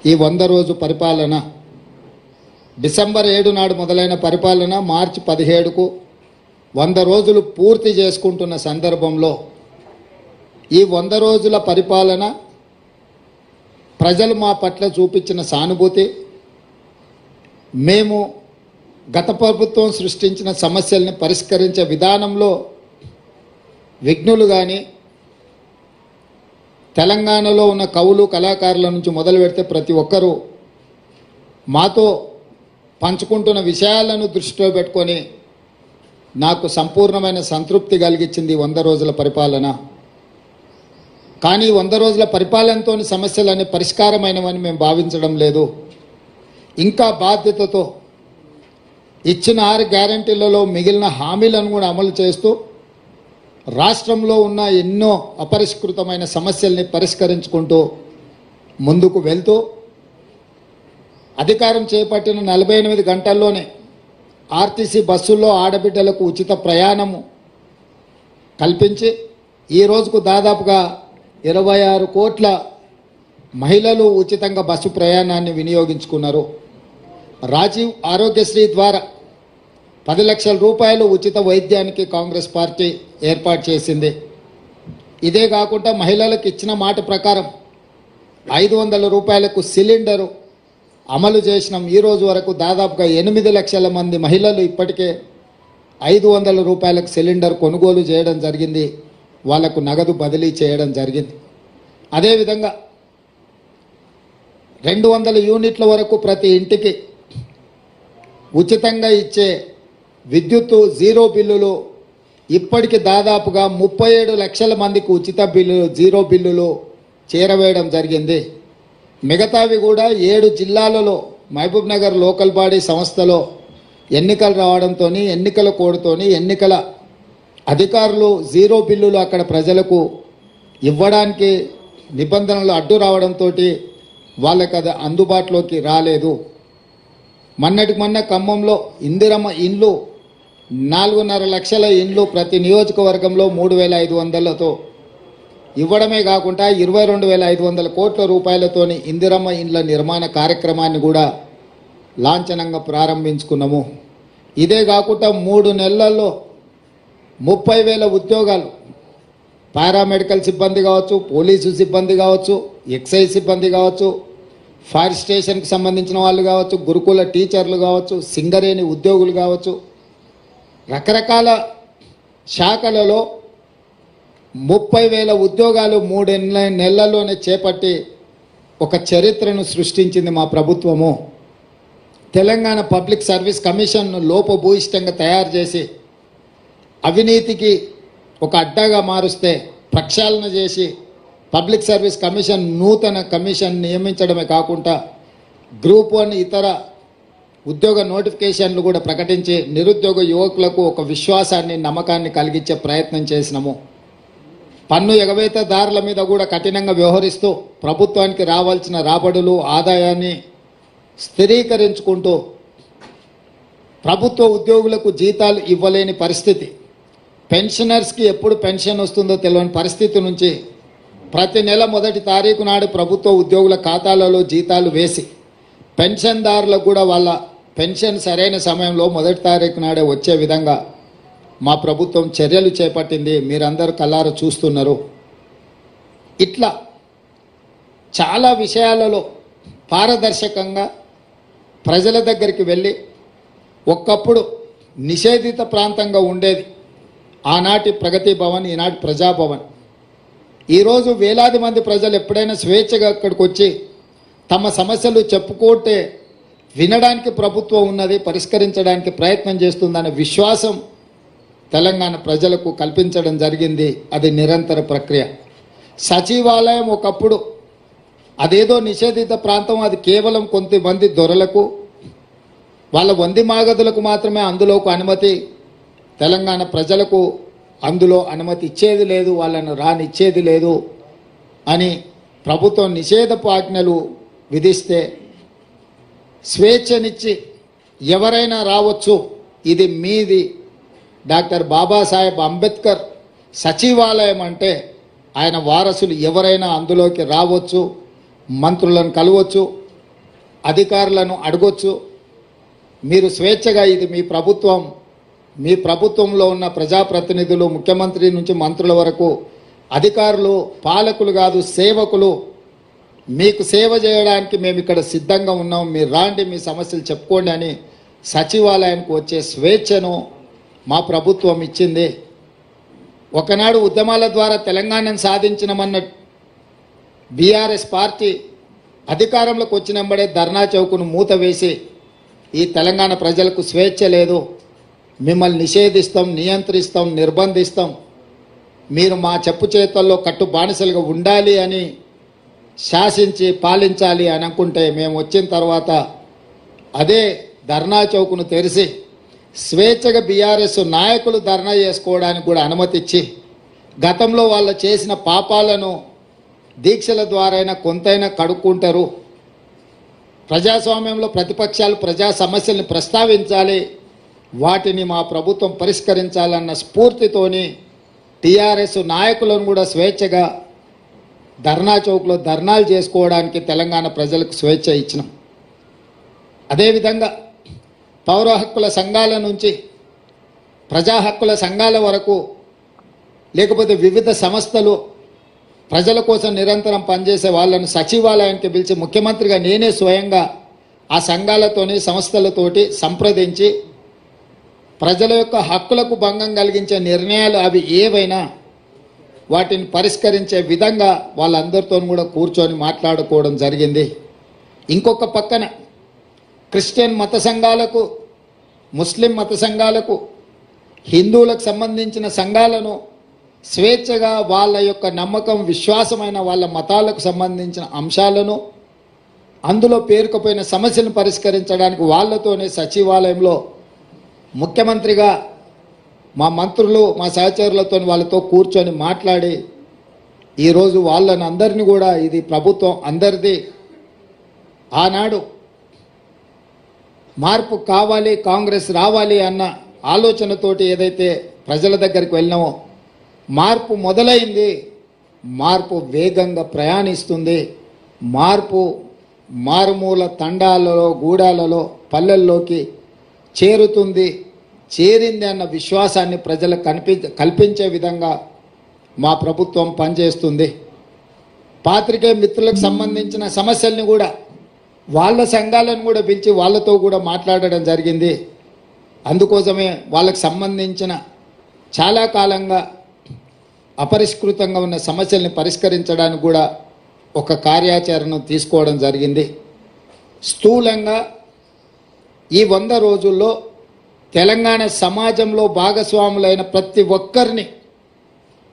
ఈ 100 రోజు పరిపాలన డిసెంబర్ 7 నాడు మొదలైన పరిపాలన మార్చి 17కు 100 రోజులు పూర్తి చేసుకుంటున్న సందర్భంలో ఈ 100 రోజుల పరిపాలన ప్రజలు మా పట్ల చూపించిన సానుభూతి, మేము గత ప్రభుత్వం సృష్టించిన సమస్యల్ని పరిష్కరించే విధానంలో విఘ్నులు కానీ, తెలంగాణలో ఉన్న కవులు కళాకారుల నుంచి మొదలు పెడితే ప్రతి ఒక్కరూ మాతో పంచుకుంటున్న విషయాలను దృష్టిలో పెట్టుకొని నాకు సంపూర్ణమైన సంతృప్తి కలిగించింది 100 రోజుల పరిపాలన. కానీ 100 రోజుల పరిపాలనతో సమస్యలన్నీ పరిష్కారమైనవని మేము భావించడం లేదు. ఇంకా బాధ్యతతో ఇచ్చిన 6 గ్యారంటీలలో మిగిలిన హామీలను కూడా అమలు చేస్తూ రాష్ట్రంలో ఉన్న ఎన్నో అపరిష్కృతమైన సమస్యల్ని పరిష్కరించుకుంటూ ముందుకు వెళ్తూ అధికారం చేపట్టిన 48 గంటల్లోనే ఆర్టీసీ బస్సుల్లో ఆడబిడ్డలకు ఉచిత ప్రయాణము కల్పించి ఈ రోజుకు దాదాపుగా 26 కోట్ల మహిళలు ఉచితంగా బస్సు ప్రయాణాన్ని వినియోగించుకున్నారు. రాజీవ్ ఆరోగ్యశ్రీ ద్వారా 10 లక్షల రూపాయలు ఉచిత వైద్యానికి కాంగ్రెస్ పార్టీ ఏర్పాటు చేసింది. ఇదే కాకుండా మహిళలకు ఇచ్చిన మాట ప్రకారం 500 రూపాయలకు సిలిండరు అమలు చేసినాం. ఈ రోజు వరకు దాదాపుగా 8 లక్షల మంది మహిళలు ఇప్పటికే 500 రూపాయలకు సిలిండర్ కొనుగోలు చేయడం జరిగింది. వాళ్లకు నగదు బదిలీ చేయడం జరిగింది. అదేవిధంగా 200 యూనిట్ల వరకు ప్రతి ఇంటికి ఉచితంగా ఇచ్చే విద్యుత్తు జీరో బిల్లులు ఇప్పటికి దాదాపుగా 37 లక్షల మందికి ఉచిత బిల్లులు జీరో బిల్లులు చేరవేయడం జరిగింది. మిగతావి కూడా 7 జిల్లాలలో మహబూబ్ నగర్ లోకల్ బాడీ సంస్థలో ఎన్నికలు రావడంతో ఎన్నికల కోడ్తోని ఎన్నికల అధికారులు జీరో బిల్లులు అక్కడ ప్రజలకు ఇవ్వడానికి నిబంధనలు అడ్డు రావడంతో వాళ్ళకి అది అందుబాటులోకి రాలేదు. మొన్నటికి మొన్న ఖమ్మంలో ఇందిరమ్మ ఇండ్లు 4.5 లక్షల ఇండ్లు ప్రతి నియోజకవర్గంలో 3,500లతో ఇవ్వడమే కాకుండా 22,500 కోట్ల రూపాయలతోని ఇందిరమ్మ ఇండ్ల నిర్మాణ కార్యక్రమాన్ని కూడా లాంఛనంగా ప్రారంభించుకున్నాము. ఇదే కాకుండా 3 నెలల్లో 30,000 ఉద్యోగాలు పారామెడికల్ సిబ్బంది కావచ్చు, పోలీసు సిబ్బంది కావచ్చు, ఎక్సైజ్ సిబ్బంది కావచ్చు, ఫైర్ స్టేషన్కి సంబంధించిన వాళ్ళు కావచ్చు, గురుకుల టీచర్లు కావచ్చు, సింగరేణి ఉద్యోగులు కావచ్చు, రకరకాల శాఖలలో 30,000 ఉద్యోగాలు 3 నెలల్లోనే చేపట్టి ఒక చరిత్రను సృష్టించింది మా ప్రభుత్వము. తెలంగాణ పబ్లిక్ సర్వీస్ కమిషన్ను లోపభూయిష్టంగా తయారు చేసి అవినీతికి ఒక అడ్డాగా మారుస్తే ప్రక్షాళన చేసి పబ్లిక్ సర్వీస్ కమిషన్ నూతన కమిషన్ నియమించడమే కాకుండా గ్రూప్ 1 ఇతర ఉద్యోగ నోటిఫికేషన్లు కూడా ప్రకటించి నిరుద్యోగ యువకులకు ఒక విశ్వాసాన్ని నమ్మకాన్ని కలిగించే ప్రయత్నం చేసినాము. పన్ను ఎగవేతదారుల మీద కూడా కఠినంగా వ్యవహరిస్తూ ప్రభుత్వానికి రావాల్సిన రాబడులు ఆదాయాన్ని స్థిరీకరించుకుంటూ ప్రభుత్వ ఉద్యోగులకు జీతాలు ఇవ్వలేని పరిస్థితి, పెన్షనర్స్కి ఎప్పుడు పెన్షన్ వస్తుందో తెలియని పరిస్థితి నుంచి ప్రతి నెల 1వ తారీఖు నాడు ప్రభుత్వ ఉద్యోగుల ఖాతాలలో జీతాలు వేసి పెన్షన్దారులకు కూడా వాళ్ళ పెన్షన్ సరైన సమయంలో 1వ తారీఖు నాడే వచ్చే విధంగా మా ప్రభుత్వం చర్యలు చేపట్టింది. మీరందరూ కళ్ళారా చూస్తున్నారు. ఇట్లా చాలా విషయాలలో పారదర్శకంగా ప్రజల దగ్గరికి వెళ్ళి ఒకప్పుడు నిషేధిత ప్రాంతంగా ఉండేది ఆనాటి ప్రగతి భవన్, ఈనాటి ప్రజాభవన్. ఈరోజు వేలాది మంది ప్రజలు ఎప్పుడైనా స్వేచ్ఛగా అక్కడికి వచ్చి తమ సమస్యలు చెప్పుకుంటే వినడానికి ప్రభుత్వం ఉన్నది, పరిష్కరించడానికి ప్రయత్నం చేస్తుందనే విశ్వాసం తెలంగాణ ప్రజలకు కల్పించడం జరిగింది. అది నిరంతర ప్రక్రియ. సచివాలయం ఒకప్పుడు అదేదో నిషేధిత ప్రాంతం, అది కేవలం కొంతమంది దొరలకు వాళ్ళ వంది మాగదులకు మాత్రమే అందులోకి అనుమతి, తెలంగాణ ప్రజలకు అందులో అనుమతి ఇచ్చేది లేదు, వాళ్ళను రానిచ్చేది లేదు అని ప్రభుత్వం నిషేధపు ఆజ్ఞలు విధిస్తే స్వేచ్ఛనిచ్చి ఎవరైనా రావచ్చు, ఇది మీది, డాక్టర్ బాబాసాహెబ్ అంబేద్కర్ సచివాలయం అంటే ఆయన వారసులు ఎవరైనా అందులోకి రావచ్చు, మంత్రులను కలవచ్చు, అధికారులను అడగొచ్చు. మీరు స్వేచ్ఛగా, ఇది మీ ప్రభుత్వం, మీ ప్రభుత్వంలో ఉన్న ప్రజాప్రతినిధులు, ముఖ్యమంత్రి నుంచి మంత్రుల వరకు అధికారులు పాలకులు కాదు, సేవకులు. మీకు సేవ చేయడానికి మేము ఇక్కడ సిద్ధంగా ఉన్నాం, మీరు రాండి, మీ సమస్యలు చెప్పుకోండి అని సచివాలయానికి వచ్చే స్వేచ్ఛను మా ప్రభుత్వం ఇచ్చింది. ఒకనాడు ఉద్యమాల ద్వారా తెలంగాణను సాధించినమన్న బీఆర్ఎస్ పార్టీ అధికారంలోకి వచ్చినంబడే ధర్నా చౌకును మూత వేసి ఈ తెలంగాణ ప్రజలకు స్వేచ్ఛ లేదు, మిమ్మల్ని నిషేధిస్తాం, నియంత్రిస్తాం, నిర్బంధిస్తాం, మీరు మా చెప్పు చేతల్లో కట్టు బానిసలుగా ఉండాలి అని శాసించి పాలించాలి అని అనుకుంటే, మేము వచ్చిన తర్వాత అదే ధర్నా చౌకును తెరిచి స్వేచ్ఛగా బీఆర్ఎస్ నాయకులు ధర్నా చేసుకోవడానికి కూడా అనుమతి ఇచ్చి, గతంలో వాళ్ళు చేసిన పాపాలను దీక్షల ద్వారా కొంతైనా కడుక్కుంటారు, ప్రజాస్వామ్యంలో ప్రతిపక్షాలు ప్రజా సమస్యల్ని ప్రస్తావించాలి, వాటిని మా ప్రభుత్వం పరిష్కరించాలన్న స్ఫూర్తితోని టీఆర్ఎస్ నాయకులను కూడా స్వేచ్ఛగా ధర్నా చౌక్లో ధర్నాలు చేసుకోవడానికి తెలంగాణ ప్రజలకు స్వేచ్ఛ ఇచ్చినాం. అదేవిధంగా పౌర హక్కుల సంఘాల నుంచి ప్రజా హక్కుల సంఘాల వరకు, లేకపోతే వివిధ సంస్థలు ప్రజల కోసం నిరంతరం పనిచేసే వాళ్ళను సచివాలయానికి పిలిచి ముఖ్యమంత్రిగా నేనే స్వయంగా ఆ సంఘాలతోని సంస్థలతోటి సంప్రదించి ప్రజల యొక్క హక్కులకు భంగం కలిగించే నిర్ణయాలు అవి ఏవైనా వాటిని పరిష్కరించే విధంగా వాళ్ళందరితో కూడా కూర్చొని మాట్లాడుకోవడం జరిగింది. ఇంకొక పక్కన క్రిస్టియన్ మత సంఘాలకు, ముస్లిం మత సంఘాలకు, హిందువులకు సంబంధించిన సంఘాలను స్వేచ్ఛగా వాళ్ళ యొక్క నమ్మకం, విశ్వాసమైన వాళ్ళ మతాలకు సంబంధించిన అంశాలను, అందులో పేరుకుపోయిన సమస్యలను పరిష్కరించడానికి వాళ్ళతోనే సచివాలయంలో ముఖ్యమంత్రిగా మా మంత్రులు, మా సహచరులతో వాళ్ళతో కూర్చొని మాట్లాడి ఈరోజు వాళ్ళని అందరినీ కూడా, ఇది ప్రభుత్వం అందరిది, ఆనాడు మార్పు కావాలి, కాంగ్రెస్ రావాలి అన్న ఆలోచనతోటి ఏదైతే ప్రజల దగ్గరికి వెళ్ళినామో, మార్పు మొదలైంది, మార్పు వేగంగా ప్రయాణిస్తుంది, మార్పు మారుమూల తండాలలో, గూడాలలో, పల్లెల్లోకి చేరుతుంది, చేరింది అన్న విశ్వాసాన్ని ప్రజలకు కల్పించే విధంగా మా ప్రభుత్వం పనిచేస్తుంది. పాత్రికేయ మిత్రులకు సంబంధించిన సమస్యల్ని కూడా వాళ్ళ సంఘాలను కూడా పిలిచి వాళ్ళతో కూడా మాట్లాడడం జరిగింది. అందుకోసమే వాళ్ళకు సంబంధించిన చాలా కాలంగా అపరిష్కృతంగా ఉన్న సమస్యల్ని పరిష్కరించడానికి కూడా ఒక కార్యాచరణను తీసుకోవడం జరిగింది. స్థూలంగా ఈ 100 రోజుల్లో తెలంగాణ సమాజంలో భాగస్వాములైన ప్రతి ఒక్కరిని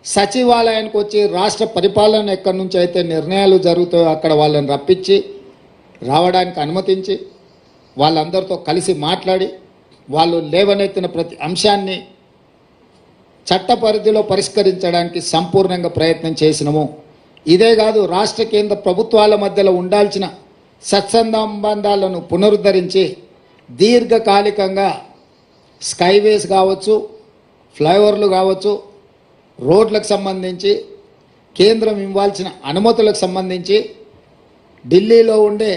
సచివాలయానికి వచ్చి రాష్ట్ర పరిపాలన ఎక్కడి నుంచి అయితే నిర్ణయాలు జరుగుతాయో అక్కడ వాళ్ళని రప్పించి రావడానికి అనుమతించి వాళ్ళందరితో కలిసి మాట్లాడి వాళ్ళు లేవనెత్తిన ప్రతి అంశాన్ని చట్ట పరిధిలో పరిష్కరించడానికి సంపూర్ణంగా ప్రయత్నం చేసినాము. ఇదే కాదు, రాష్ట్ర కేంద్ర ప్రభుత్వాల మధ్యలో ఉండాల్సిన సత్సంబంధాలను పునరుద్ధరించి దీర్ఘకాలికంగా స్కైవేస్ కావచ్చు, ఫ్లైఓవర్లు కావచ్చు, రోడ్లకు సంబంధించి కేంద్రం ఇవ్వాల్సిన అనుమతులకు సంబంధించి ఢిల్లీలో ఉండే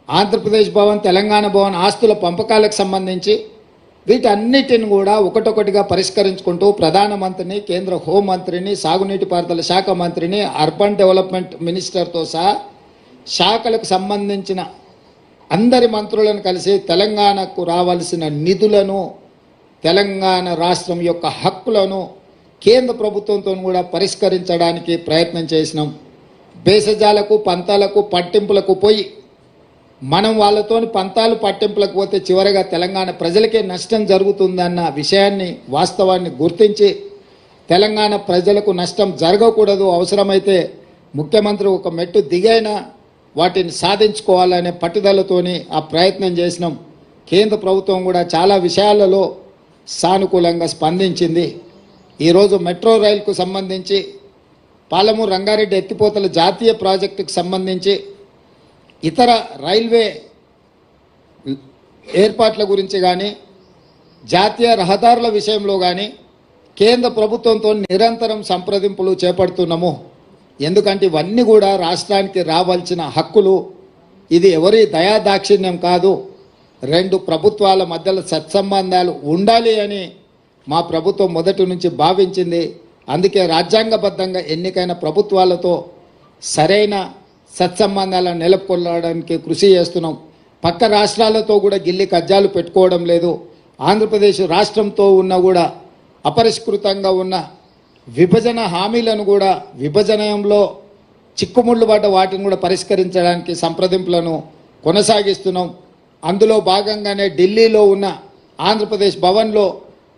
ఆంధ్రప్రదేశ్ భవన్, తెలంగాణ భవన్ ఆస్తుల పంపకాలకు సంబంధించి వీటన్నిటిని కూడా ఒకటొకటిగా పరిష్కరించుకుంటూ ప్రధానమంత్రిని, కేంద్ర హోంమంత్రిని, సాగునీటి పారుదల శాఖ మంత్రిని, అర్బన్ డెవలప్మెంట్ మినిస్టర్తో సహా శాఖలకు సంబంధించిన అందరి మంత్రులను కలిసి తెలంగాణకు రావాల్సిన నిధులను, తెలంగాణ రాష్ట్రం యొక్క హక్కులను కేంద్ర ప్రభుత్వంతో కూడా పరిష్కరించడానికి ప్రయత్నం చేసినాం. భేషజాలకు, పంతాలకు, పట్టింపులకు పోయి మనం వాళ్ళతోని పంతాలు పట్టింపులకు పోతే చివరగా తెలంగాణ ప్రజలకే నష్టం జరుగుతుందన్న విషయాన్ని, వాస్తవాన్ని గుర్తించి తెలంగాణ ప్రజలకు నష్టం జరగకూడదు, అవసరమైతే ముఖ్యమంత్రి ఒక మెట్టు దిగైనా వాటిని సాధించుకోవాలనే పట్టుదలతోని ఆ ప్రయత్నం చేసినాం. కేంద్ర ప్రభుత్వం కూడా చాలా విషయాలలో సానుకూలంగా స్పందించింది. ఈరోజు మెట్రో రైలుకు సంబంధించి, పాలమూరు రంగారెడ్డి ఎత్తిపోతల జాతీయ ప్రాజెక్టుకు సంబంధించి, ఇతర రైల్వే ఏర్పాట్ల గురించి కానీ, జాతీయ రహదారుల విషయంలో కానీ కేంద్ర ప్రభుత్వంతో నిరంతరం సంప్రదింపులు చేపడుతున్నాము. ఎందుకంటే ఇవన్నీ కూడా రాష్ట్రానికి రావాల్సిన హక్కులు, ఇది ఎవరి దయాదాక్షిణ్యం కాదు, రెండు ప్రభుత్వాల మధ్యలో సత్సంబంధాలు ఉండాలి అని మా ప్రభుత్వం మొదటి నుంచి భావించింది. అందుకే రాజ్యాంగబద్ధంగా ఎన్నికైన ప్రభుత్వాలతో సరైన సత్సంబంధాలను నెలకొల్పడానికి కృషి చేస్తున్నాం. పక్క రాష్ట్రాలతో కూడా గిల్లి కజ్జాలు పెట్టుకోవడం లేదు. ఆంధ్రప్రదేశ్ రాష్ట్రంతో ఉన్న కూడా అపరిష్కృతంగా ఉన్న విభజన హామీలను కూడా విభజనలో చిక్కుముళ్ళు పడ్డ వాటిని కూడా పరిష్కరించడానికి సంప్రదింపులను కొనసాగిస్తున్నాం. అందులో భాగంగానే ఢిల్లీలో ఉన్న ఆంధ్రప్రదేశ్ భవన్లో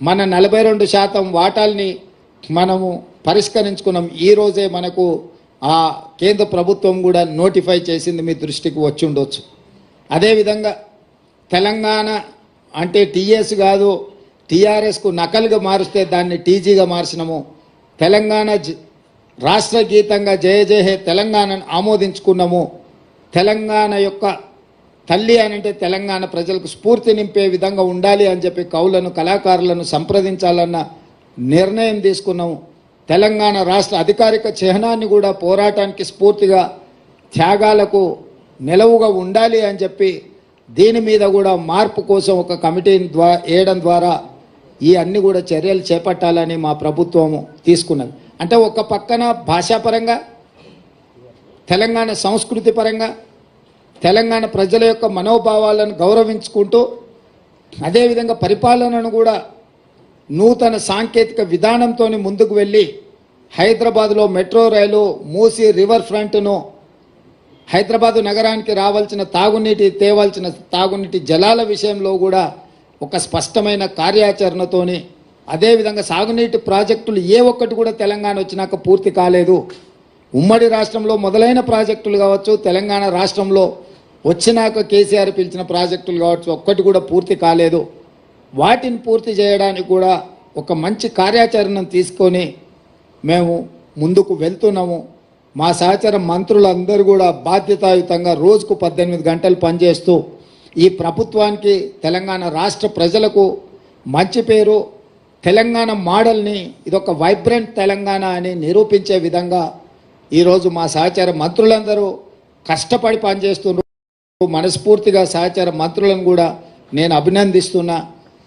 మన 42% వాటాల్ని మనము పరిష్కరించుకున్నాం. ఈరోజే మనకు ఆ కేంద్ర ప్రభుత్వం కూడా నోటిఫై చేసింది, మీ దృష్టికి వచ్చి ఉండొచ్చు. అదేవిధంగా తెలంగాణ అంటే టీఎస్ కాదు, టీఆర్ఎస్కు నకలుగా మారుస్తే దాన్ని టీజీగా మార్చినాము. తెలంగాణ రాష్ట్ర గీతంగా జయ జయ హే తెలంగాణను ఆమోదించుకున్నాము. తెలంగాణ యొక్క తల్లి అని అంటే తెలంగాణ ప్రజలకు స్ఫూర్తి నింపే విధంగా ఉండాలి అని చెప్పి కవులను కళాకారులను సంప్రదించాలన్న నిర్ణయం తీసుకున్నాము. తెలంగాణ రాష్ట్ర అధికారిక చిహ్నాన్ని కూడా పోరాటానికి స్ఫూర్తిగా త్యాగాలకు నిలవుగా ఉండాలి అని చెప్పి దీని మీద కూడా మార్పు కోసం ఒక కమిటీని వేయడం ద్వారా ఈ అన్ని కూడా చర్యలు చేపట్టాలని మా ప్రభుత్వం తీసుకున్నది. అంటే ఒక పక్కన భాషాపరంగా, తెలంగాణ సంస్కృతి పరంగా, తెలంగాణ ప్రజల యొక్క మనోభావాలను గౌరవించుకుంటూ అదేవిధంగా పరిపాలనను కూడా నూతన సాంకేతిక విధానంతో ముందుకు వెళ్ళి హైదరాబాద్లో మెట్రో రైలు, మూసీ రివర్ ఫ్రంట్ను, హైదరాబాదు నగరానికి రావాల్సిన తేవాల్సిన తాగునీటి జలాల విషయంలో కూడా ఒక స్పష్టమైన కార్యాచరణతోని, అదేవిధంగా సాగునీటి ప్రాజెక్టులు ఏ ఒక్కటి కూడా తెలంగాణ వచ్చినాక పూర్తి కాలేదు. ఉమ్మడి రాష్ట్రంలో మొదలైన ప్రాజెక్టులు కావచ్చు, తెలంగాణ రాష్ట్రంలో వచ్చినాక కేసీఆర్ పిలిచిన ప్రాజెక్టులు కావచ్చు, ఒక్కటి కూడా పూర్తి కాలేదు. వాటిని పూర్తి చేయడానికి కూడా ఒక మంచి కార్యాచరణను తీసుకొని మేము ముందుకు వెళ్తున్నాము. మా సహచర మంత్రులందరూ కూడా బాధ్యతాయుతంగా రోజుకు 18 గంటలు పనిచేస్తూ ఈ ప్రభుత్వానికి, తెలంగాణ రాష్ట్ర ప్రజలకు మంచి పేరు, తెలంగాణ మోడల్ని ఇదొక వైబ్రెంట్ తెలంగాణ అని నిరూపించే విధంగా ఈరోజు మా సహచర మంత్రులందరూ కష్టపడి పనిచేస్తున్నారు. మనస్ఫూర్తిగా సహచర మంత్రులను కూడా నేను అభినందిస్తున్నా.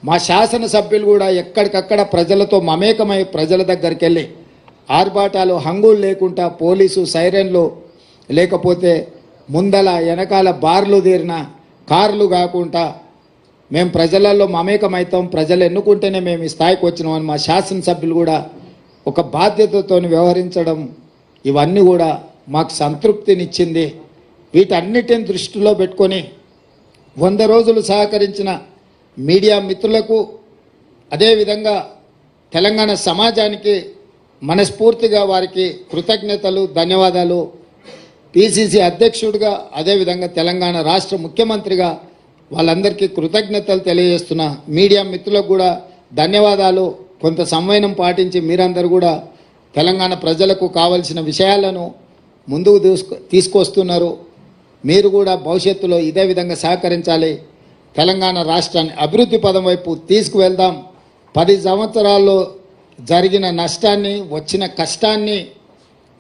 మా శాసనసభ్యులు కూడా ఎక్కడికక్కడ ప్రజలతో మమేకమై ప్రజల దగ్గరికి వెళ్ళి ఆర్భాటాలు హంగులు లేకుండా, పోలీసు సైరన్లు లేకపోతే ముందల వెనకాల బార్లు తీరిన కార్లు కాకుండా మేము ప్రజలలో మమేకమవుతాం, ప్రజలు ఎన్నుకుంటేనే మేము ఈ స్థాయికి వచ్చినామని మా శాసనసభ్యులు కూడా ఒక బాధ్యతతో వ్యవహరించడం, ఇవన్నీ కూడా మాకు సంతృప్తినిచ్చింది. వీటన్నిటిని దృష్టిలో పెట్టుకొని 100 రోజులు సహకరించిన మీడియా మిత్రులకు, అదేవిధంగా తెలంగాణ సమాజానికి మనస్ఫూర్తిగా వారికి కృతజ్ఞతలు, ధన్యవాదాలు. పిసిసి అధ్యక్షుడిగా, అదేవిధంగా తెలంగాణ రాష్ట్ర ముఖ్యమంత్రిగా వాళ్ళందరికీ కృతజ్ఞతలు తెలియజేస్తున్నా. మీడియా మిత్రులకు కూడా ధన్యవాదాలు. కొంత సంవయనం పాటించి మీరందరూ కూడా తెలంగాణ ప్రజలకు కావలసిన విషయాలను ముందుకు తీసుకొస్తున్నారు. మీరు కూడా భవిష్యత్తులో ఇదే విధంగా సహకరించాలి. తెలంగాణ రాష్ట్రాన్ని అభివృద్ధి పదం వైపు తీసుకువెళ్దాం. 10 సంవత్సరాల్లో జరిగిన నష్టాన్ని, వచ్చిన కష్టాన్ని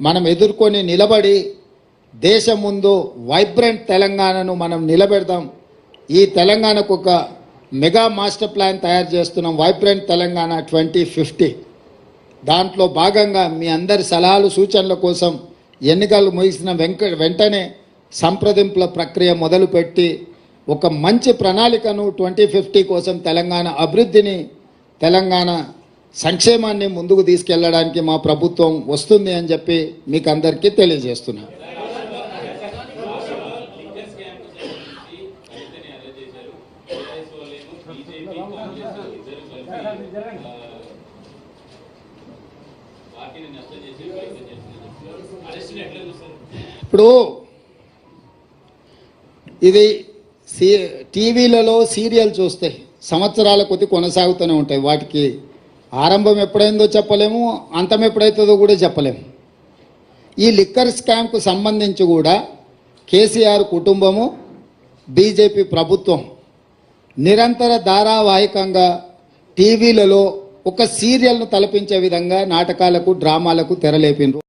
మనం ఎదుర్కొని నిలబడి దేశం ముందు వైబ్రెంట్ తెలంగాణను మనం నిలబెడదాం. ఈ తెలంగాణకు ఒక మెగా మాస్టర్ ప్లాన్ తయారు చేస్తున్నాం, వైబ్రెంట్ తెలంగాణ 2050. దాంట్లో భాగంగా మీ అందరి సలహాలు సూచనల కోసం ఎన్నికలు ముగిసిన వెంటనే సంప్రదింపుల ప్రక్రియ మొదలుపెట్టి ఒక మంచి ప్రణాళికను 2050 కోసం తెలంగాణ అభివృద్ధిని, తెలంగాణ సంక్షేమాన్ని ముందుకు తీసుకెళ్లడానికి మా ప్రభుత్వం వస్తుంది అని చెప్పి మీకు అందరికీ తెలియజేస్తున్నాను. ఇప్పుడు ఇది టీవీలలో సీరియల్ చూస్తే సంవత్సరాల కొద్ది కొనసాగుతూనే ఉంటాయి. వాటికి ఆరంభం ఎప్పుడైందో చెప్పలేము, అంతం ఎప్పుడైతుందో కూడా చెప్పలేము. ఈ లిక్కర్ స్కామ్కు సంబంధించి కూడా కేసీఆర్ కుటుంబము, బీజేపీ ప్రభుత్వం నిరంతర ధారావాహికంగా టీవీలలో ఒక సీరియల్ను తలపించే విధంగా నాటకాలకు, డ్రామాలకు తెరలేపినారు.